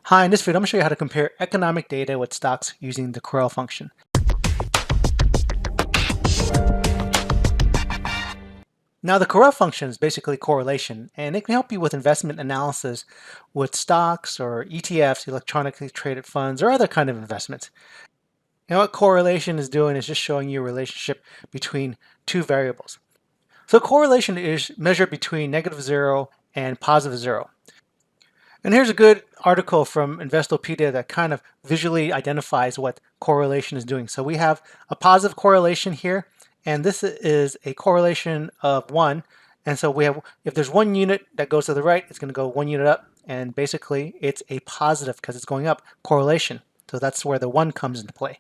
Hi, in this video, I'm going to show you how to compare economic data with stocks using the CORREL function. Now, the CORREL function is basically correlation, and it can help you with investment analysis with stocks or ETFs, electronically traded funds, or other kind of investments. And what correlation is doing is just showing you a relationship between two variables. So correlation is measured between -0 and +0. And here's a good article from Investopedia that kind of visually identifies what correlation is doing. So we have a positive correlation here, and this is a correlation of 1. And so we have, if there's 1 unit that goes to the right, it's going to go 1 unit up, and basically it's a positive because it's going up correlation. So that's where the 1 comes into play.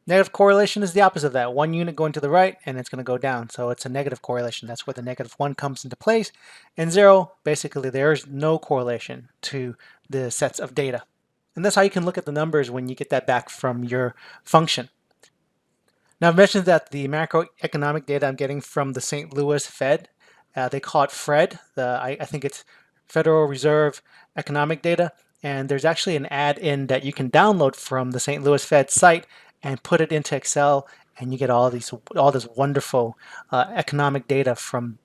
Negative correlation is the opposite of that. 1 unit going to the right and it's going to go down. So it's a negative correlation. That's where the -1 comes into place. And 0, basically there's no correlation to the sets of data. And that's how you can look at the numbers when you get that back from your function. Now I've mentioned that the macroeconomic data I'm getting from the St. Louis Fed, they call it FRED. I think it's Federal Reserve Economic Data. And there's actually an add-in that you can download from the St. Louis Fed site and put it into Excel, and you get all this wonderful economic data from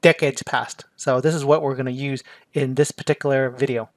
decades past. So this is what we're going to use in this particular video.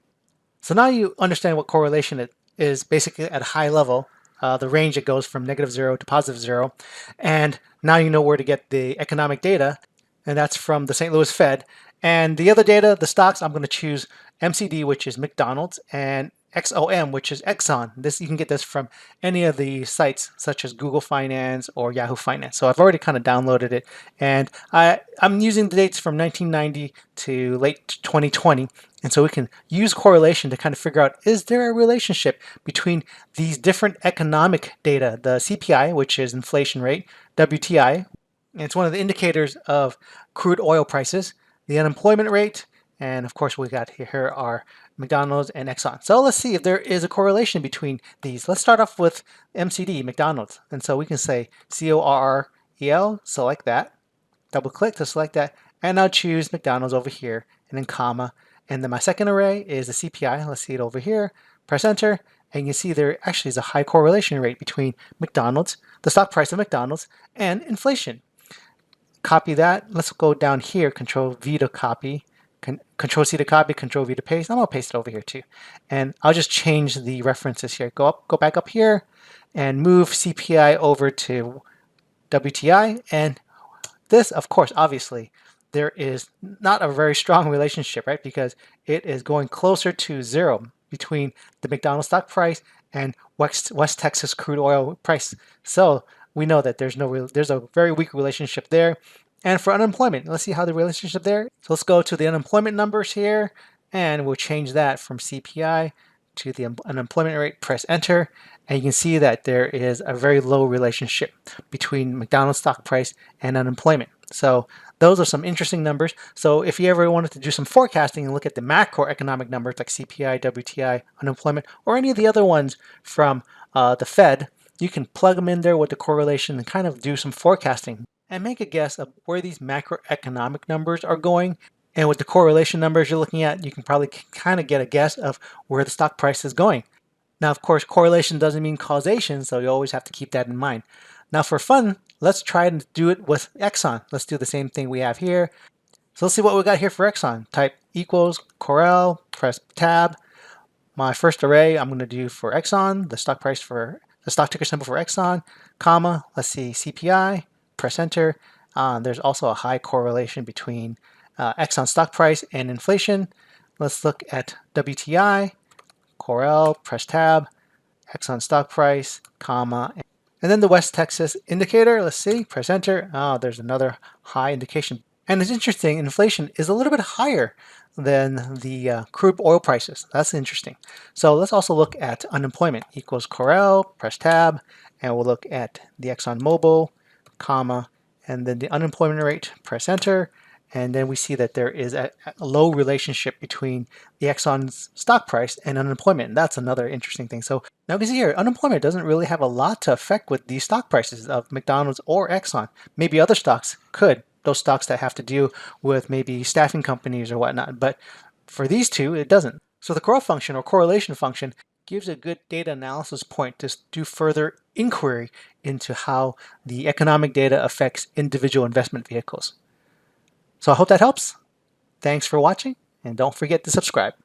So now you understand what correlation is basically at a high level, the range that goes from -0 to +0, and now you know where to get the economic data, and that's from the St. Louis Fed. And the other data, the stocks, I'm going to choose MCD, which is McDonald's, and XOM, which is Exxon. You can get this from any of the sites such as Google Finance or Yahoo Finance. So I've already kind of downloaded it, and I'm using the dates from 1990 to late 2020. And so we can use correlation to kind of figure out, is there a relationship between these different economic data, the CPI, which is inflation rate, WTI, and it's one of the indicators of crude oil prices, the unemployment rate, and of course we got here are McDonald's and Exxon. So let's see if there is a correlation between these. Let's start off with MCD, McDonald's. And so we can say CORREL, select that, double click to select that, and now choose McDonald's over here, and then comma. And then my second array is the CPI. Let's see it over here. Press enter, and you can see there actually is a high correlation rate between McDonald's, the stock price of McDonald's, and inflation. Copy that. Let's go down here, Control V to copy. Control C to copy, Control V to paste. I'm gonna paste it over here too. And I'll just change the references here. Go back up here and move CPI over to WTI. And this, of course, obviously, there is not a very strong relationship, right? Because it is going closer to 0 between the McDonald's stock price and West Texas crude oil price. So we know that there's a very weak relationship there. And for unemployment, let's see how the relationship there. So let's go to the unemployment numbers here, and we'll change that from CPI to the unemployment rate. Press enter, and you can see that there is a very low relationship between McDonald's stock price and unemployment. So those are some interesting numbers. So if you ever wanted to do some forecasting and look at the macroeconomic numbers like CPI, WTI, unemployment, or any of the other ones from the Fed, you can plug them in there with the correlation and kind of do some forecasting and make a guess of where these macroeconomic numbers are going. And with the correlation numbers you're looking at, you can probably kind of get a guess of where the stock price is going. Now, of course, correlation doesn't mean causation, so you always have to keep that in mind. Now, for fun, let's try and do it with Exxon. Let's do the same thing we have here. So let's see what we got here for Exxon. Type equals CORREL, press tab. My first array I'm going to do for Exxon, the stock price for the stock ticker symbol for Exxon, comma, let's see, CPI. Press enter. There's also a high correlation between Exxon stock price and inflation. Let's look at WTI, CORREL, press tab, Exxon stock price, comma, and then the West Texas indicator. Let's see, press enter. There's another high indication. And it's interesting, inflation is a little bit higher than the crude oil prices. That's interesting. So let's also look at unemployment equals CORREL, press tab, and we'll look at the ExxonMobil, comma, and then the unemployment rate, press enter, and then we see that there is a low relationship between the Exxon's stock price and unemployment. And that's another interesting thing. So now you can see here, unemployment doesn't really have a lot to affect with these stock prices of McDonald's or Exxon. Maybe other stocks could, those stocks that have to do with maybe staffing companies or whatnot, but for these two, it doesn't. So the CORREL function or correlation function gives a good data analysis point to do further inquiry into how the economic data affects individual investment vehicles. So I hope that helps. Thanks for watching, and don't forget to subscribe.